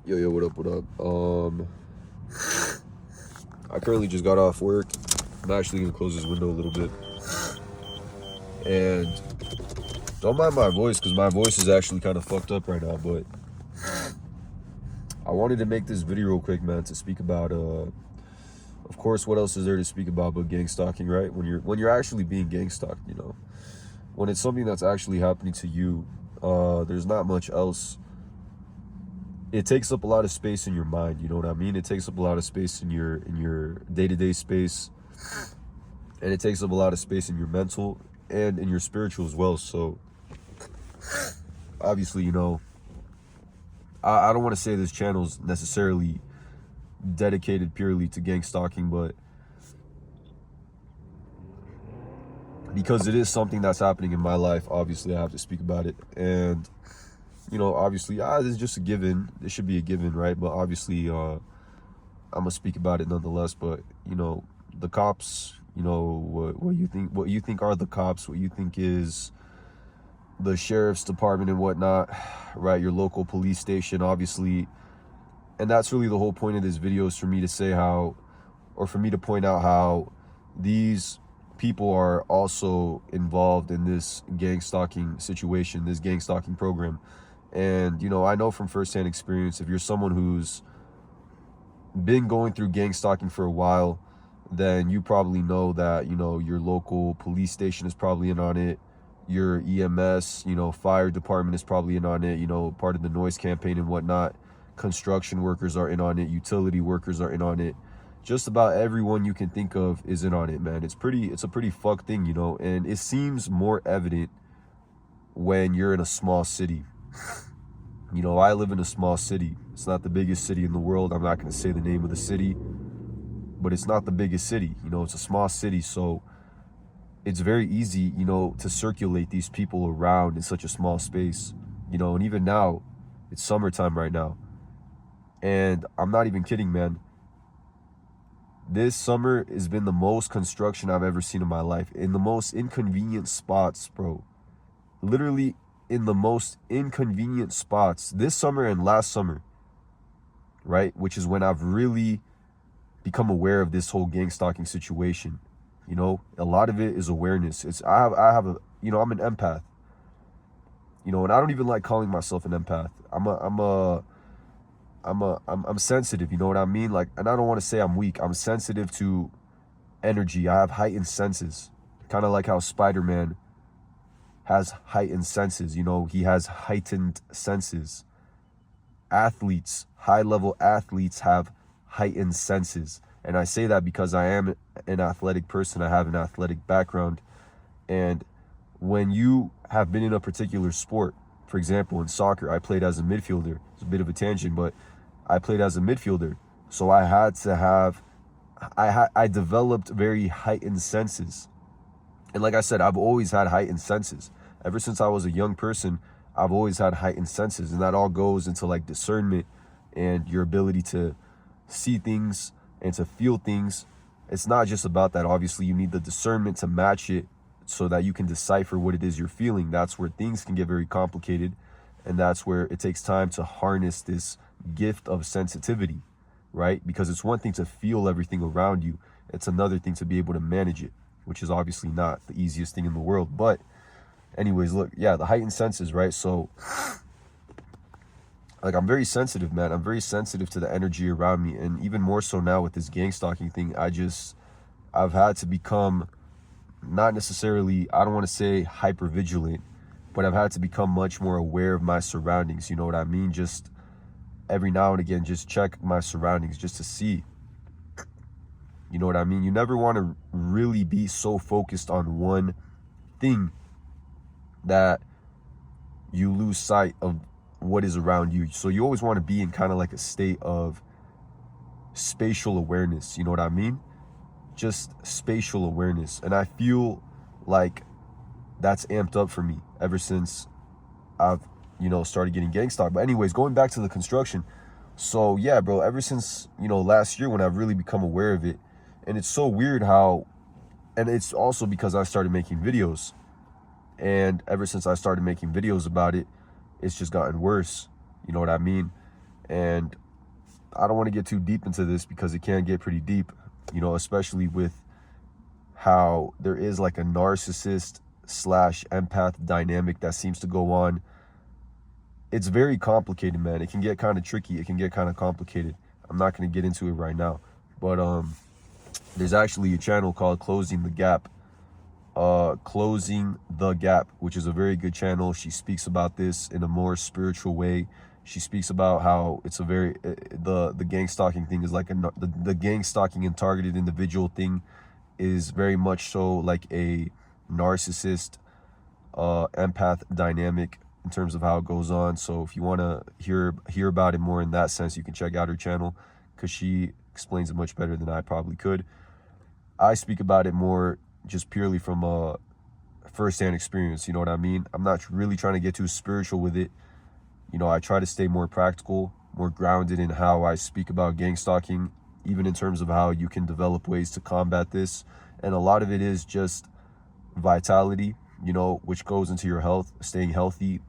Yo, what up, what up? I currently just got off work. I'm actually gonna close this window a little bit. And don't mind my voice, because my voice is actually kind of fucked up right now, but I wanted to make this video real quick, man, to speak about, of course, what else is there to speak about but gang stalking, right? When you're actually being gang stalked, you know? When it's something that's actually happening to you, there's not much else. It takes up a lot of space in your mind, you know what I mean? It takes up a lot of space in your day-to-day space, and it takes up a lot of space in your mental and in your spiritual as well. So obviously, you know, I don't want to say this channel is necessarily dedicated purely to gang stalking, but because it is something that's happening in my life, obviously I have to speak about it. And you know, obviously, this is just a given. It should be a given, right? But obviously, I'm gonna speak about it nonetheless. But you know, the cops. You know, what you think are the cops? What you think is the sheriff's department and whatnot, right? Your local police station, obviously. And that's really the whole point of this video, is for me to say how, or for me to point out how these people are also involved in this gang stalking situation, this gang stalking program. And, you know, I know from firsthand experience, if you're someone who's been going through gang stalking for a while, then you probably know that, you know, your local police station is probably in on it. Your EMS, you know, fire department is probably in on it, you know, part of the noise campaign and whatnot. Construction workers are in on it. Utility workers are in on it. Just about everyone you can think of is in on it, man. It's a pretty fucked thing, you know, and it seems more evident when you're in a small city. You know, I live in a small city. It's not the biggest city in the world. I'm not going to say the name of the city, but it's not the biggest city. You know, it's a small city, so it's very easy, you know, to circulate these people around in such a small space. You know, and even now, it's summertime right now. And I'm not even kidding, man. This summer has been the most construction I've ever seen in my life. In the most inconvenient spots, bro. Literally in the most inconvenient spots this summer and last summer, right? Which is when I've really become aware of this whole gang stalking situation. You know, a lot of it is awareness. I have a, you know, I'm an empath. You know, and I don't even like calling myself an empath. I'm sensitive, you know what I mean? Like, and I don't want to say I'm weak. I'm sensitive to energy. I have heightened senses. Kind of like how Spider-Man has heightened senses, you know, he has heightened senses. Athletes, high-level athletes have heightened senses. And I say that because I am an athletic person. I have an athletic background. And when you have been in a particular sport, for example, in soccer, I played as a midfielder. It's a bit of a tangent, but I played as a midfielder. So I had to have, I developed very heightened senses. And like I said, I've always had heightened senses. Ever since I was a young person, I've always had heightened senses. And that all goes into like discernment and your ability to see things and to feel things. It's not just about that. Obviously, you need the discernment to match it so that you can decipher what it is you're feeling. That's where things can get very complicated. And that's where it takes time to harness this gift of sensitivity, right? Because it's one thing to feel everything around you. It's another thing to be able to manage it, which is obviously not the easiest thing in the world. But anyways, look, yeah, the heightened senses, right? So like, I'm very sensitive, man. I'm very sensitive to the energy around me. And even more so now with this gang stalking thing, I've had to become not necessarily, I don't want to say hyper vigilant, but I've had to become much more aware of my surroundings. You know what I mean? Just every now and again, just check my surroundings just to see. You know what I mean? You never want to really be so focused on one thing that you lose sight of what is around you. So you always want to be in kind of like a state of spatial awareness. You know what I mean? Just spatial awareness. And I feel like that's amped up for me ever since I've, you know, started getting gang stalked. But anyways, going back to the construction. So yeah, bro, ever since, you know, last year when I've really become aware of it. And it's so weird how, and it's also because I started making videos. And ever since I started making videos about it, it's just gotten worse. You know what I mean? And I don't want to get too deep into this because it can get pretty deep, you know, especially with how there is like a narcissist slash empath dynamic that seems to go on. It's very complicated, man. It can get kind of tricky. It can get kind of complicated. I'm not going to get into it right now, but there's actually a channel called Closing the Gap, which is a very good channel. She speaks about this in a more spiritual way. She speaks about how it's a very the gang stalking thing is like the gang stalking and targeted individual thing is very much so like a narcissist empath dynamic in terms of how it goes on. So if you want to hear about it more in that sense, you can check out her channel because she explains it much better than I probably could. I speak about it more just purely from a first-hand experience, you know what I mean? I'm not really trying to get too spiritual with it. You know, I try to stay more practical, more grounded in how I speak about gang stalking, even in terms of how you can develop ways to combat this. And a lot of it is just vitality, you know, which goes into your health, staying healthy,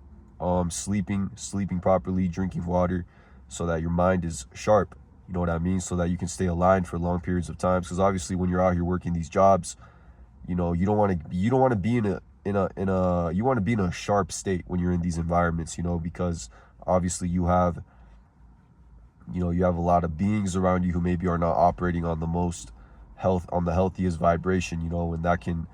sleeping properly, drinking water so that your mind is sharp, you know what I mean? So that you can stay aligned for long periods of time. Because obviously when you're out here working these jobs, you know, you don't want to be you want to be in a sharp state when you're in these environments, you know, because obviously you have a lot of beings around you who maybe are not operating on the healthiest vibration, you know, and that can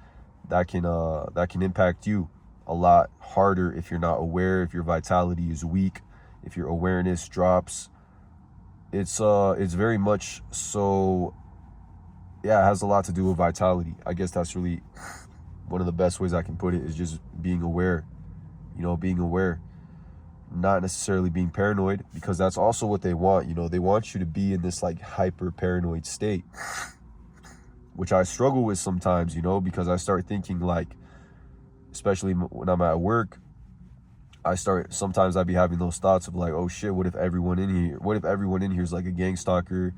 impact you a lot harder if you're not aware, if your vitality is weak, if your awareness drops. It's very much so, yeah, it has a lot to do with vitality. I guess that's really one of the best ways I can put it, is just being aware, you know, being aware, not necessarily being paranoid, because that's also what they want. You know, they want you to be in this like hyper paranoid state, which I struggle with sometimes, you know, because I start thinking like, especially when I'm at work, sometimes I'd be having those thoughts of like, oh shit, what if everyone in here is like a gang stalker?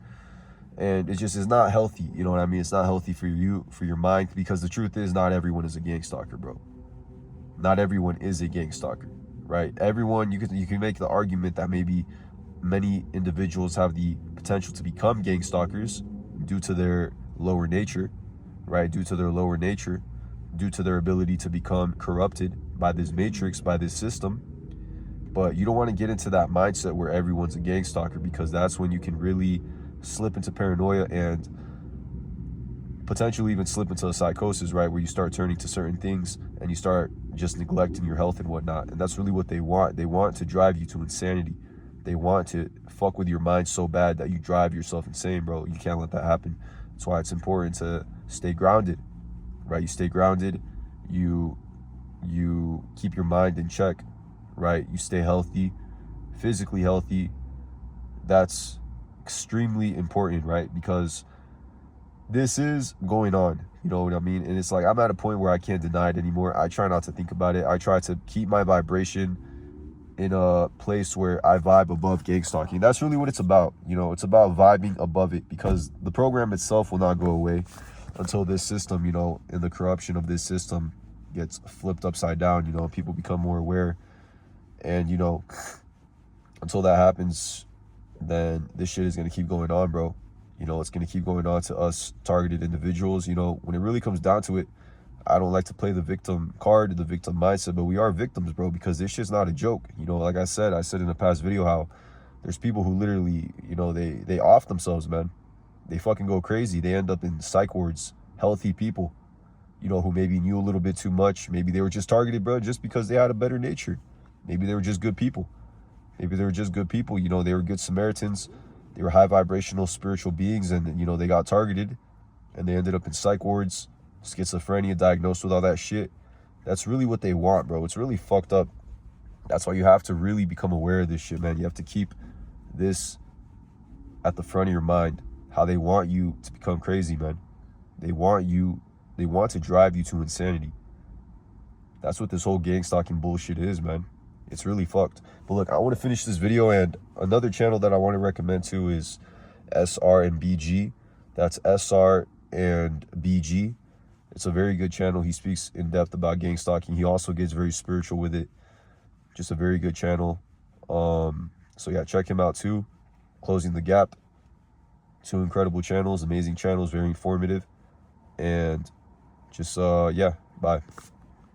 And it's not healthy, you know what I mean? It's not healthy for you, for your mind, because the truth is not everyone is a gang stalker, bro. Not everyone is a gang stalker, right? Everyone, you can make the argument that maybe many individuals have the potential to become gang stalkers due to their lower nature, right? Due to their ability to become corrupted by this matrix, by this system. But you don't want to get into that mindset where everyone's a gang stalker, because that's when you can really slip into paranoia and potentially even slip into a psychosis, right? Where you start turning to certain things and you start just neglecting your health and whatnot. And that's really what they want. They want to drive you to insanity. They want to fuck with your mind so bad that you drive yourself insane, bro. You can't let that happen. That's why it's important to stay grounded, right? You stay grounded, you keep your mind in check, right? You stay healthy, physically healthy. That's extremely important, right? Because this is going on, you know what I mean? And it's like, I'm at a point where I can't deny it anymore. I try not to think about it. I try to keep my vibration in a place where I vibe above gang stalking. That's really what it's about. You know, it's about vibing above it, because the program itself will not go away until this system, you know, and the corruption of this system gets flipped upside down. You know, people become more aware. And, you know, until that happens, then this shit is going to keep going on, bro. You know, it's going to keep going on to us targeted individuals. You know, when it really comes down to it, I don't like to play the victim card, the victim mindset, but we are victims, bro, because this shit's not a joke. You know, like I said in a past video how there's people who literally, you know, they off themselves, man. They fucking go crazy. They end up in psych wards. Healthy people, you know, who maybe knew a little bit too much. Maybe they were just targeted, bro, just because they had a better nature. Maybe they were just good people. You know, they were good Samaritans. They were high vibrational spiritual beings, and, you know, they got targeted and they ended up in psych wards, schizophrenia, diagnosed with all that shit. That's really what they want, bro. It's really fucked up. That's why you have to really become aware of this shit, man. You have to keep this at the front of your mind, how they want you to become crazy, man. They want to drive you to insanity. That's what this whole gang stalking bullshit is, man. It's really fucked. But look, I want to finish this video, and another channel that I want to recommend too is SR and BG. That's SR and BG. It's a very good channel. He speaks in depth about gang stalking. He also gets very spiritual with it. Just a very good channel. So yeah, check him out too. Closing the Gap. 2 incredible channels, amazing channels, very informative. And just yeah, bye.